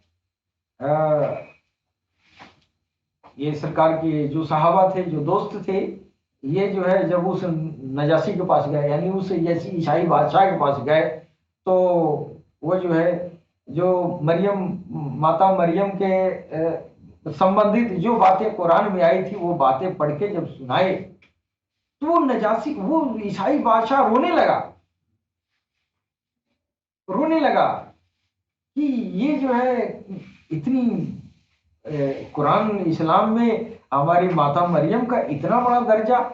ये सरकार के जो सहाबा थे, जो दोस्त थे, ये जो है जब उस नजाशी के पास गए, यानी उस ईसाई बादशाह के पास गए, तो वो जो है जो माता मरियम के संबंधित जो बातें कुरान में आई थी वो बातें पढ़ के जब सुनाए, तो वो नजाशी, वो ईसाई बादशाह रोने लगा कि ये जो है इतनी कुरान इस्लाम में हमारी माता मरियम का इतना बड़ा दर्जा,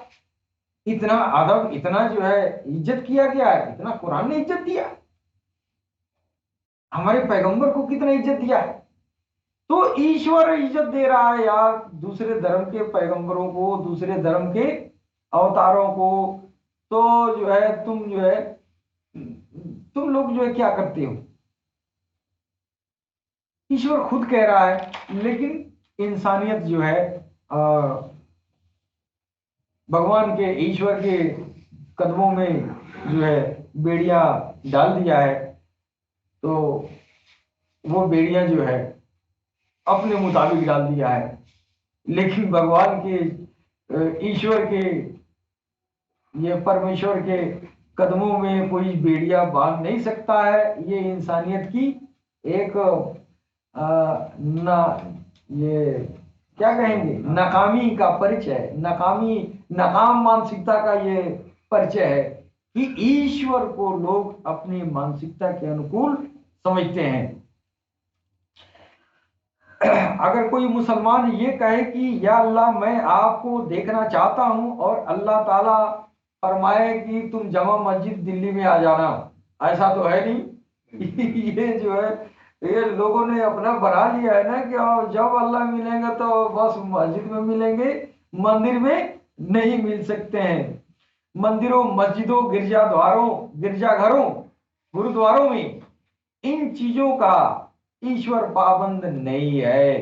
इतना अदब, इतना जो है इज्जत किया गया है, इतना कुरान ने इज्जत दिया, हमारे पैगंबर को कितना इज्जत दिया है। तो ईश्वर इज्जत दे रहा है यार दूसरे धर्म के पैगंबरों को, दूसरे धर्म के अवतारों को, तो जो है तुम लोग जो है क्या करते हो। ईश्वर खुद कह रहा है, लेकिन इंसानियत जो है भगवान के, ईश्वर के कदमों में जो है बेड़ियां डाल दिया है, तो वो बेड़ियां जो है अपने मुताबिक डाल दिया है। लेकिन भगवान के, ईश्वर के, ये परमेश्वर के कदमों में कोई बेड़िया बांध नहीं सकता है। ये इंसानियत की एक ना, ये क्या कहेंगे, नाकामी का परिचय, नाकाम मानसिकता का ये परिचय है कि ईश्वर को लोग अपनी मानसिकता के अनुकूल समझते हैं। अगर कोई मुसलमान ये कहे कि या अल्लाह मैं आपको देखना चाहता हूं, और अल्लाह ताला फरमाए कि तुम जमा मस्जिद दिल्ली में आ जाना, ऐसा तो है नहीं। ये जो है ये लोगों ने अपना बना लिया है ना कि जब अल्लाह मिलेंगे तो बस मस्जिद में मिलेंगे, मंदिर में नहीं मिल सकते हैं। मंदिरों, मस्जिदों, गिरजाघरों, गुरुद्वारों में इन चीजों का ईश्वर पाबंद नहीं है।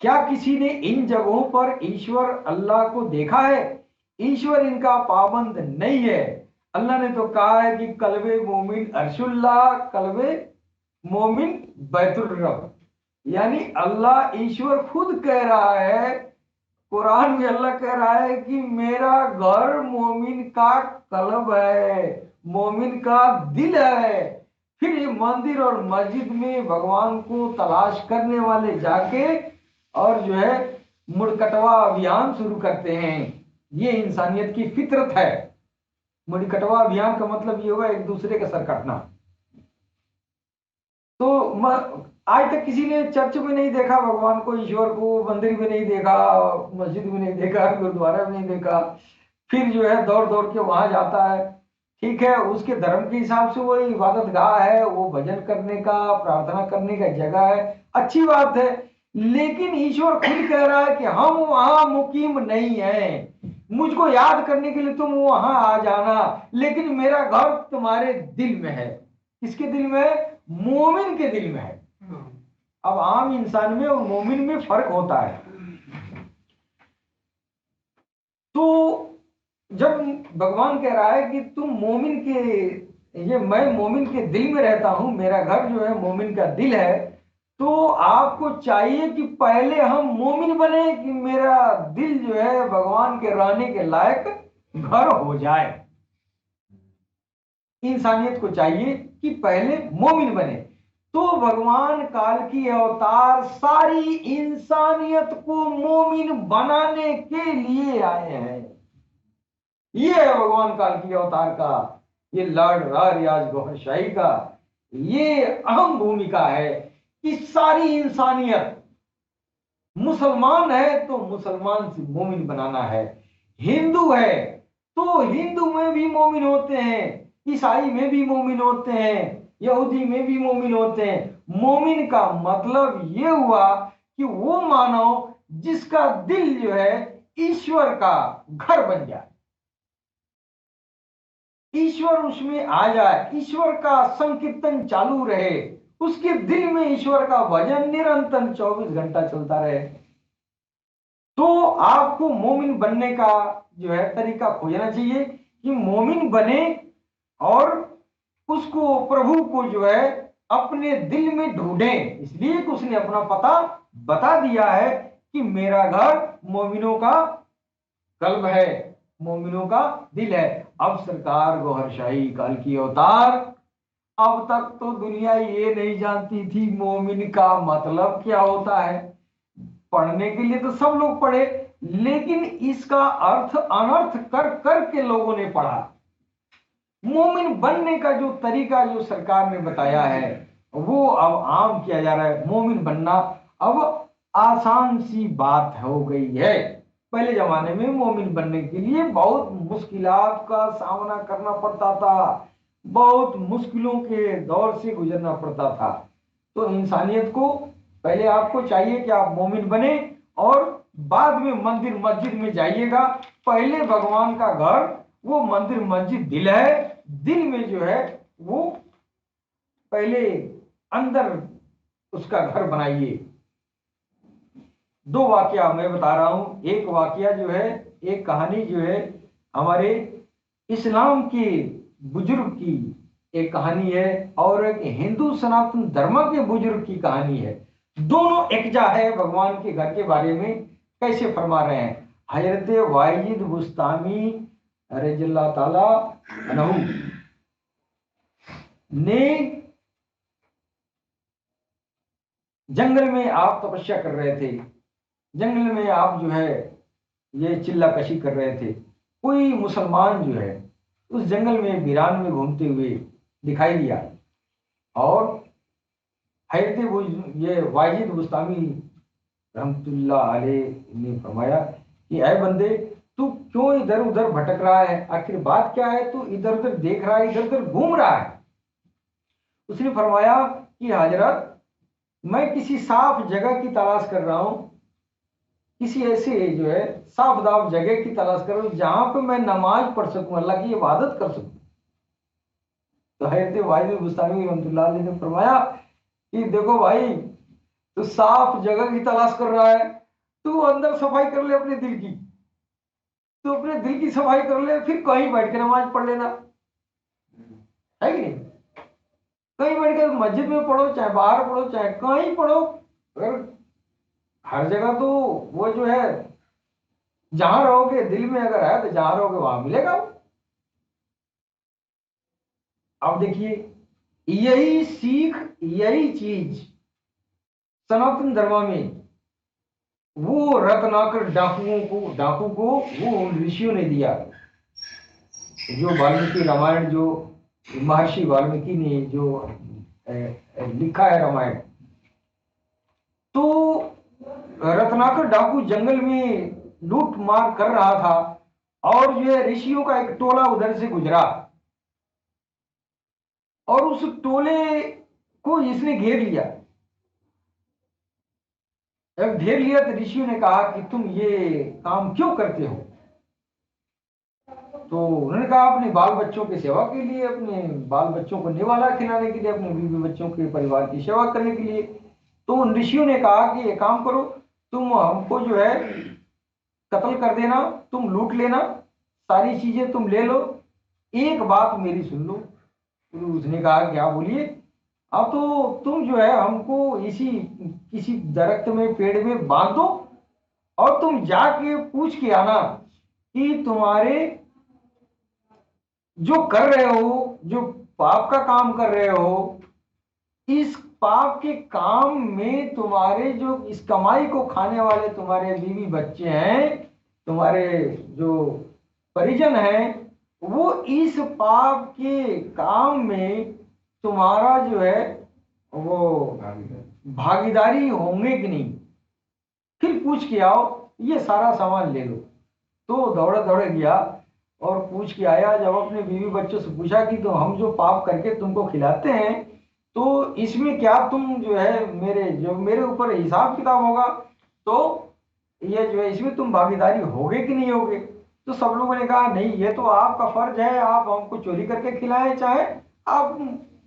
क्या किसी ने इन जगहों पर ईश्वर अल्लाह को देखा है? ईश्वर इनका पाबंद नहीं है। अल्लाह ने तो कहा है कि कल्बे मोमिन अर्शुल्लाह, कल्बे मोमिन बैतुल रब, यानी अल्लाह ईश्वर खुद कह रहा है, कुरान में अल्लाह कह रहा है कि मेरा घर मोमिन का कल्ब है, मोमिन का दिल है। फिर ये मंदिर और मस्जिद में भगवान को तलाश करने वाले जाके और जो है मुड़कटवा अभियान शुरू करते हैं। ये इंसानियत की फितरत है। मुड़कटवा अभियान का मतलब ये हुआ एक दूसरे का सर काटना। तो आज तक किसी ने चर्च में नहीं देखा भगवान को, ईश्वर को, मंदिर में नहीं देखा, मस्जिद में नहीं देखा, गुरुद्वारा में नहीं देखा, फिर जो है दौड़ दौड़ के वहां जाता है। ठीक है, उसके धर्म के हिसाब से वो इबादत गाह है, वो भजन करने का, प्रार्थना करने का जगह है, अच्छी बात है। लेकिन ईश्वर खुद कह रहा है कि हम वहां मुकीम नहीं है, मुझको याद करने के लिए तुम वहां आ जाना, लेकिन मेरा घर तुम्हारे दिल में है। किसके दिल में है? मोमिन के दिल में है। अब आम इंसान में और मोमिन में फर्क होता है। तो जब भगवान कह रहा है कि तुम मोमिन के, ये मैं मोमिन के दिल में रहता हूं, मेरा घर जो है मोमिन का दिल है, तो आपको चाहिए कि पहले हम मोमिन बने कि मेरा दिल जो है भगवान के रहने के लायक घर हो जाए। इंसानियत को चाहिए कि पहले मोमिन बने। तो भगवान काल की अवतार सारी इंसानियत को मोमिन बनाने के लिए आए हैं। ये है भगवान काल की अवतार का, ये लॉर्ड राज गौहर शाही का ये अहम भूमिका है कि सारी इंसानियत, मुसलमान है तो मुसलमान से मोमिन बनाना है, हिंदू है तो हिंदू में भी मोमिन होते हैं, ईसाई में भी मोमिन होते हैं, यहूदी में भी मोमिन होते हैं। मोमिन का मतलब ये हुआ कि वो मानव जिसका दिल जो है ईश्वर का घर बन जाए, ईश्वर उसमें आ जाए, ईश्वर का संकीर्तन चालू रहे, उसके दिल में ईश्वर का भजन निरंतर 24 घंटा चलता रहे। तो आपको मोमिन बनने का जो है तरीका खोजना चाहिए कि मोमिन बने और उसको, प्रभु को जो है अपने दिल में ढूंढे, इसलिए कि उसने अपना पता बता दिया है कि मेरा घर मोमिनों का कल्ब है, मोमिनों का दिल है। अब सरकार गौहर शाही काल की अवतार, अब तक तो दुनिया ये नहीं जानती थी मोमिन का मतलब क्या होता है। पढ़ने के लिए तो सब लोग पढ़े, लेकिन इसका अर्थ अनर्थ कर कर के लोगों ने पढ़ा। मोमिन बनने का जो तरीका जो सरकार ने बताया है वो अब आम किया जा रहा है। मोमिन बनना अब आसान सी बात हो गई है। पहले जमाने में मोमिन बनने के लिए बहुत मुश्किलात का सामना करना पड़ता था, बहुत मुश्किलों के दौर से गुजरना पड़ता था। तो इंसानियत को पहले आपको चाहिए कि आप मोमिन बने और बाद में मंदिर मस्जिद में जाइएगा। पहले भगवान का घर, वो मंदिर मस्जिद दिल है, दिल में जो है वो पहले अंदर उसका घर बनाइए। दो वाकया मैं बता रहा हूं। एक वाकया जो है, एक कहानी जो है हमारे इस्लाम के बुजुर्ग की एक कहानी है और एक हिंदू सनातन धर्म के बुजुर्ग की कहानी है। दोनों एकजा है भगवान के घर के बारे में कैसे फरमा रहे हैं। हजरत वाजिद बुस्तामी रज़ियल्लाहु ताला अन्हु ने जंगल में आप तपस्या कर रहे थे, जंगल में आप जो है ये चिल्ला कशी कर रहे थे। कोई मुसलमान जो है उस जंगल में वीरान में घूमते हुए दिखाई दिया और हजरत ये वाजिद बुस्तामी रहमतुल्लाह अलैह ने फरमाया कि ऐ बंदे, तू क्यों इधर उधर भटक रहा है, आखिर बात क्या है, तू इधर उधर देख रहा है, इधर उधर घूम रहा है। उसने फरमाया कि हजरत, मैं किसी साफ जगह की तलाश कर रहा हूं, किसी ऐसे जो है साफ दाफ जगह की तलाश कर रहा हूं जहां पे मैं नमाज पढ़ सकूं, अल्लाह की इबादत कर सकूं। तो हजरत वाजिद बुस्तामी रहमतुल्लाह अलैह ने फरमाया कि देखो भाई, तू साफ जगह की तलाश कर रहा है, तू अंदर सफाई कर ले अपने दिल की, तू अपने दिल की सफाई कर ले, फिर कहीं बैठ के नमाज पढ़ लेना, है कि नहीं। कहीं बैठ के मस्जिद में पढ़ो, चाहे बाहर पढ़ो, चाहे कहीं पढ़ो, अगर हर जगह तो वो जो है जहां रहोगे दिल में अगर है तो जहां रहोगे वहां मिलेगा। अब देखिए, यही सीख, यही चीज सनातन धर्म में वो रत्नाकर डाकू को वो ऋषियों ने दिया। जो वाल्मीकि रामायण, जो महर्षि वाल्मीकि ने जो लिखा है रामायण, तो रत्नाकर डाकू जंगल में लूट मार कर रहा था और जो है ऋषियों का एक टोला उधर से गुजरा और उस टोले को इसने घेर लिया। जब घेर लिया तो ऋषियों ने कहा कि तुम ये काम क्यों करते हो। तो उन्होंने कहा अपने बाल बच्चों की सेवा के लिए, अपने बाल बच्चों को निवाला खिलाने के लिए, अपने बीवी बच्चों के परिवार की सेवा करने के लिए। तो उन ऋषियों ने कहा कि ये काम करो, तुम हमको जो है कत्ल कर देना, तुम लूट लेना, सारी चीजें तुम ले लो, एक बात मेरी सुन लो। तो उसने कहा क्या, बोलिए। अब तो तुम जो है हमको इसी किसी दरख्त में, पेड़ में बांध दो, और तुम जाके पूछ के आना कि तुम्हारे जो कर रहे हो, जो पाप का काम कर रहे हो, इस पाप के काम में तुम्हारे जो इस कमाई को खाने वाले तुम्हारे बीवी बच्चे हैं, तुम्हारे जो परिजन हैं, वो इस पाप के काम में तुम्हारा जो है वो भागीदारी होंगे कि नहीं, फिर पूछ के आओ, ये सारा सामान ले लो। तो दौड़ा दौड़े गया और पूछ के आया। जब अपने बीवी बच्चों से पूछा कि तो हम जो पाप करके तुमको खिलाते हैं, तो इसमें क्या तुम जो है मेरे ऊपर हिसाब किताब होगा, तो ये जो है इसमें तुम भागीदारी होगे कि नहीं होगे। तो सब लोगों ने कहा नहीं, ये तो आपका फर्ज है, आप हमको चोरी करके खिलाएं, चाहे आप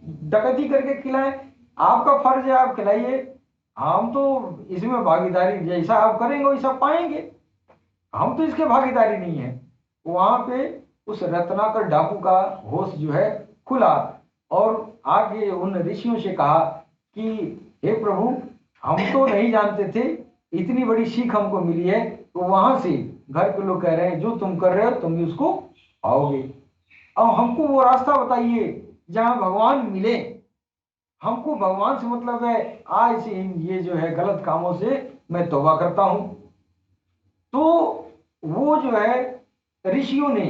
डकैती करके खिलाएं, आपका फर्ज है, आप खिलाइए। हम तो इसमें भागीदारी, जैसा आप करेंगे वैसा पाएंगे, हम तो इसके भागीदारी नहीं है। वहां पे उस रत्नाकर डाकू का होश जो है खुला, और आगे उन ऋषियों से कहा कि हे प्रभु, हम तो नहीं जानते थे, इतनी बड़ी सीख हमको मिली है। तो वहां से घर के लोग कह रहे हैं जो तुम कर रहे हो तुम भी उसको पाओगे। अब हमको वो रास्ता बताइए जहां भगवान मिले, हमको भगवान से मतलब है, आज से ये जो है गलत कामों से मैं तौबा करता हूं। तो वो जो है ऋषियों ने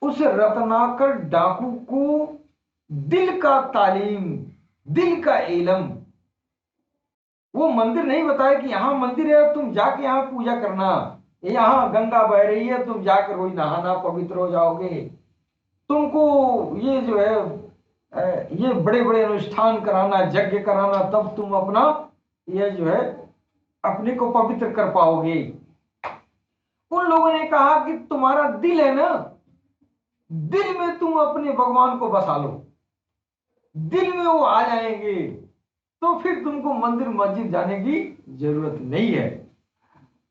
उस रत्नाकर डाकू को दिल का तालीम, दिल का इलम, वो मंदिर नहीं बताया कि यहाँ मंदिर है तुम जाके यहाँ पूजा करना, यहाँ गंगा बह रही है तुम जाकर रोज नहाना, पवित्र हो जाओगे। तुमको ये जो है ये बड़े बड़े अनुष्ठान कराना, यज्ञ कराना, तब तुम अपना ये जो है अपने को पवित्र कर पाओगे। उन लोगों ने कहा कि तुम्हारा दिल है ना, दिल में तुम अपने भगवान को बसा लो, दिल में वो आ जाएंगे, तो फिर तुमको मंदिर मस्जिद जाने की जरूरत नहीं है।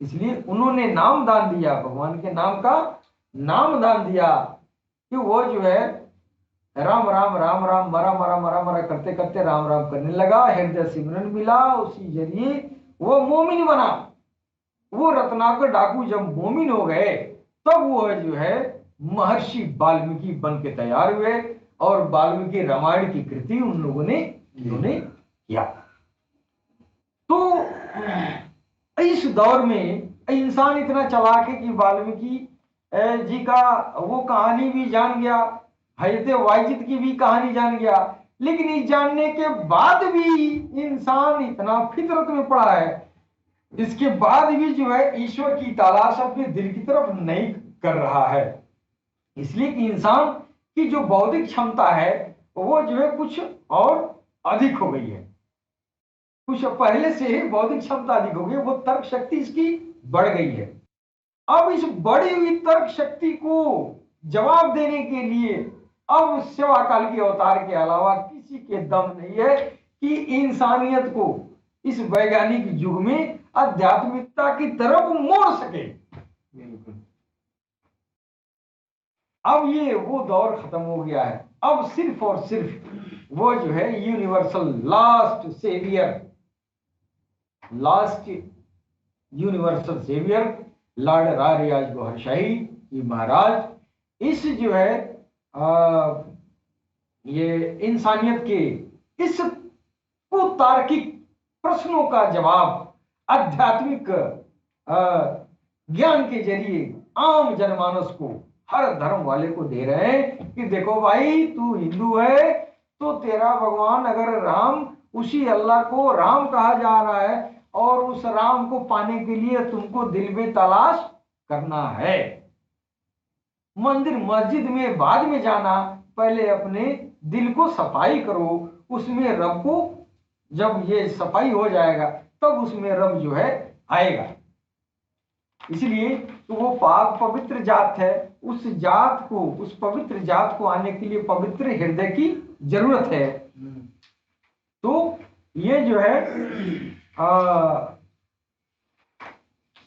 इसलिए उन्होंने नाम दान दिया, भगवान के नाम का नाम दान दिया, कि वो जो है राम राम राम राम मरा मरा मरा मरा करते करते राम राम करने लगा, हृदय सिमरन मिला, उसी जरिए वो मोमिन बना। वो रत्नाकर डाकू जब मोमिन हो गए, तब वो जो है महर्षि वाल्मीकि बन के तैयार हुए, और वाल्मीकि रामायण की कृति उन लोगों ने इन्होंने किया। तो इस दौर में इंसान इतना चालाक है कि वाल्मीकि जी का वो कहानी भी जान गया, हजरत वाजिद की भी कहानी जान गया, लेकिन इस जानने के बाद भी इंसान इतना फितरत में पड़ा है, इसके बाद भी जो है ईश्वर की तलाश अपने दिल की तरफ नहीं कर रहा है। इसलिए कि इंसान की जो बौद्धिक क्षमता है वो जो है कुछ और अधिक हो गई है, कुछ पहले से ही बौद्धिक क्षमता अधिक हो गई, वो तर्क शक्ति इसकी बढ़ गई है। अब इस बढ़ी हुई तर्क शक्ति को जवाब देने के लिए अब सेवा काल के अवतार के अलावा किसी के दम नहीं है कि इंसानियत को इस वैज्ञानिक युग में आध्यात्मिकता की तरफ मोड़ सके। अब ये वो दौर खत्म हो गया है, अब सिर्फ और सिर्फ वो जो है universal last saviour, last universal saviour lord Riaz Gohar Shahi Maharaj, इस जो है ये इंसानियत के इस कुतार्किक प्रश्नों का जवाब आध्यात्मिक ज्ञान के जरिए आम जनमानस को, हर धर्म वाले को दे रहे हैं कि देखो भाई, तू हिंदू है तो तेरा भगवान अगर राम, उसी अल्लाह को राम कहा जा रहा है, और उस राम को पाने के लिए तुमको दिल में तलाश करना है। मंदिर मस्जिद में बाद में जाना, पहले अपने दिल को सफाई करो, उसमें रब को जब ये सफाई हो जाएगा तब उसमें रब जो है आएगा। इसलिए तो वो पाक पवित्र जात है, उस जात को, उस पवित्र जात को आने के लिए पवित्र हृदय की जरूरत है। तो ये जो है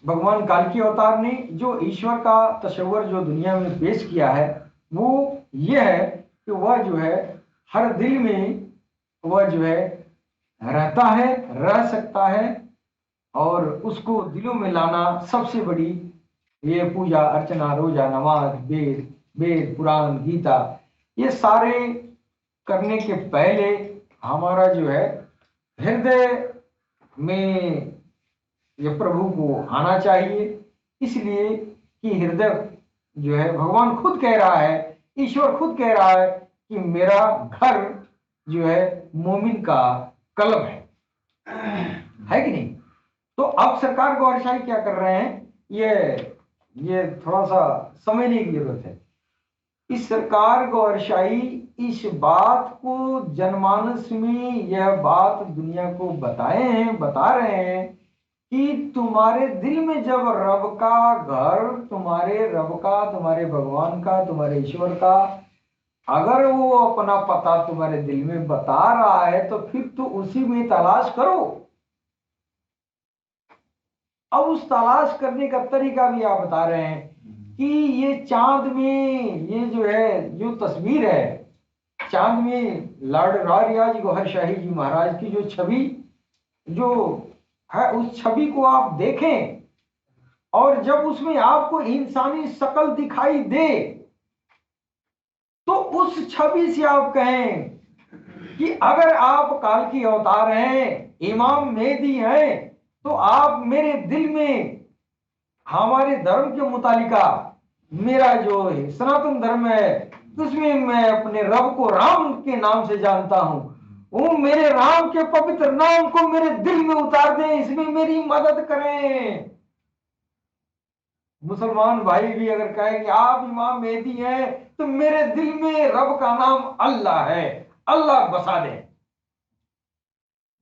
भगवान काल्की अवतार ने जो ईश्वर का तस्वर जो दुनिया में पेश किया है, वो ये है कि वह जो है हर दिल में वह जो है रहता है, रह सकता है, और उसको दिलों में लाना सबसे बड़ी ये पूजा अर्चना, रोजा, नमाज, वेद वेद पुराण, गीता, ये सारे करने के पहले हमारा जो है हृदय में ये प्रभु को आना चाहिए। इसलिए कि हृदय जो है, भगवान खुद कह रहा है, ईश्वर खुद कह रहा है कि मेरा घर जो है मोमिन का कल्ब है कि नहीं। तो अब सरकार गौरशाही क्या कर रहे हैं, ये थोड़ा सा समझने की जरूरत है। इस सरकार गौरशाही इस बात को जनमानस में, यह बात दुनिया को बता रहे हैं कि तुम्हारे दिल में जब रब का घर, तुम्हारे रब का, तुम्हारे भगवान का, तुम्हारे ईश्वर का अगर वो अपना पता तुम्हारे दिल में बता रहा है, तो फिर तो उसी में तलाश करो। अब उस तलाश करने का तरीका भी आप बता रहे हैं कि ये चांद में, ये जो है, जो तस्वीर है चांद में लॉर्ड रारियाज गौहर शाही जी महाराज की जो छवि जो है, उस छवि को आप देखें, और जब उसमें आपको इंसानी शक्ल दिखाई दे, तो उस छवि से आप कहें कि अगर आप काल की अवतार हैं, इमाम मेहदी हैं, तो आप मेरे दिल में हमारे धर्म के मुतालिका, मेरा जो सनातन धर्म है उसमें मैं अपने रब को राम के नाम से जानता हूं, वो मेरे राम के पवित्र नाम को मेरे दिल में उतार दें, इसमें मेरी मदद करें। मुसलमान भाई भी अगर कहे कि आप इमाम मेहदी हैं, तो मेरे दिल में रब का नाम अल्लाह है, अल्लाह बसा दे।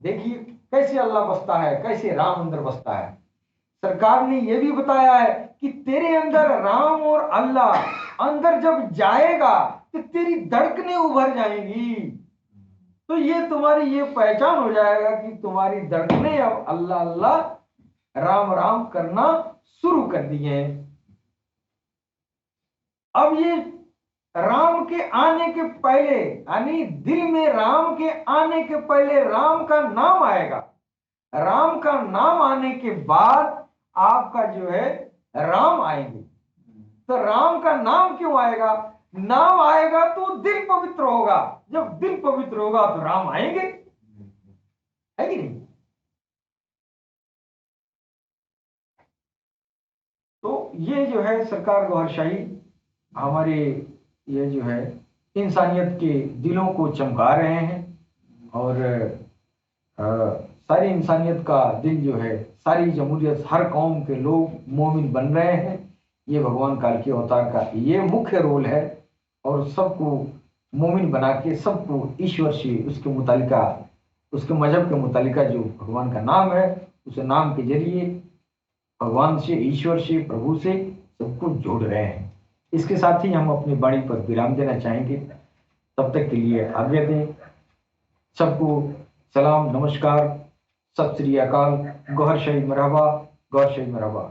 देखिए कैसे अल्लाह बसता है, कैसे राम अंदर बसता है। सरकार ने यह भी बताया है कि तेरे अंदर राम और अल्लाह अंदर जब जाएगा तो तेरी धड़कनें उभर जाएंगी, तो ये तुम्हारी ये पहचान हो जाएगा कि तुम्हारी धड़कनें अब अल्लाह अल्लाह, राम राम करना शुरू कर दिए। अब ये राम के आने के पहले, यानी दिल में राम के आने के पहले राम का नाम आएगा, राम का नाम आने के बाद आपका जो है राम आएंगे। तो राम का नाम क्यों आएगा, नाम आएगा तो दिल पवित्र होगा, जब दिल पवित्र होगा तो राम आएंगे, है कि नहीं। तो ये जो है सरकार गौहरशाही हमारे ये जो है इंसानियत के दिलों को चमका रहे हैं, और सारी इंसानियत का दिल जो है, सारी जमहूरियत, हर कौम के लोग मोमिन बन रहे हैं। ये भगवान काल के अवतार का ये मुख्य रोल है, और सबको मोमिन बना के सबको ईश्वर से, उसके मुतालिका, उसके मजहब के मुतालिका जो भगवान का नाम है, उस नाम के जरिए भगवान से, ईश्वर से, प्रभु से सबको जोड़ रहे हैं। इसके साथ ही हम अपनी वाणी पर विराम देना चाहेंगे। तब तक के लिए आज्ञा दें। सबको सलाम, नमस्कार, सत श्री अकाल। गौहर शहीद मरहबा, गौहर शहीद मरहबा।